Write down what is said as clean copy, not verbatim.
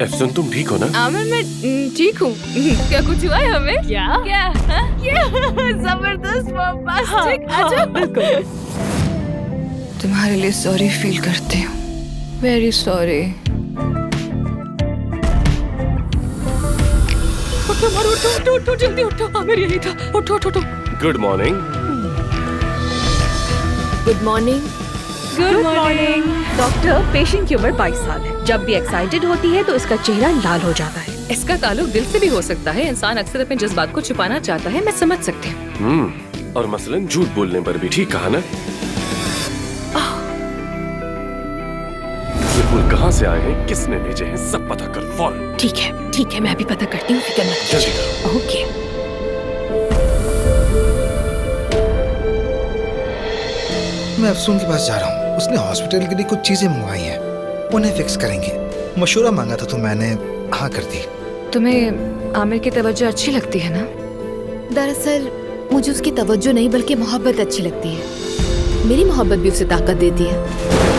Option, तुम ठीक हो ना? आमिर, मैं ठीक हूँ। क्या कुछ हुआ है हमें? क्या? क्या? क्या? जबरदस्त, बम्बास्टिक। अच्छा, बिल्कुल। तुम्हारे लिए सॉरी फील करती हूँ। Very sorry. उठो मारो, उठो उठो उठो, जल्दी उठो। आमिर यही था। उठो उठो उठो। Good morning. Good morning. Good morning. Doctor, patient की उम्र 22 साल है। जब भी एक्साइटेड होती है तो इसका चेहरा लाल हो जाता है। इसका ताल्लुक दिल से भी हो सकता है। इंसान अक्सर अपने जज्बात को छुपाना चाहता है, मैं समझ सकती हूँ। और मसलन झूठ बोलने पर भी। ठीक कहा ना? ये फूल कहाँ से आए हैं, किसने भेजे हैं, सब पता कर फौरन। ठीक है, मैं अभी पता करती हूँ, फिक्र मत जल्दी कीजिए। करो। ओके। मैं अफसून के पास जा रहा हूँ। उसने हॉस्पिटल के लिए कुछ चीजें मंगवाई हैं, उन्हें फिक्स करेंगे। मशूरा मांगा था तो मैंने हाँ कर दी। तुम्हें आमिर की तवज्जो अच्छी लगती है ना? दरअसल मुझे उसकी तवज्जो नहीं बल्कि मोहब्बत अच्छी लगती है। मेरी मोहब्बत भी उसे ताकत देती है।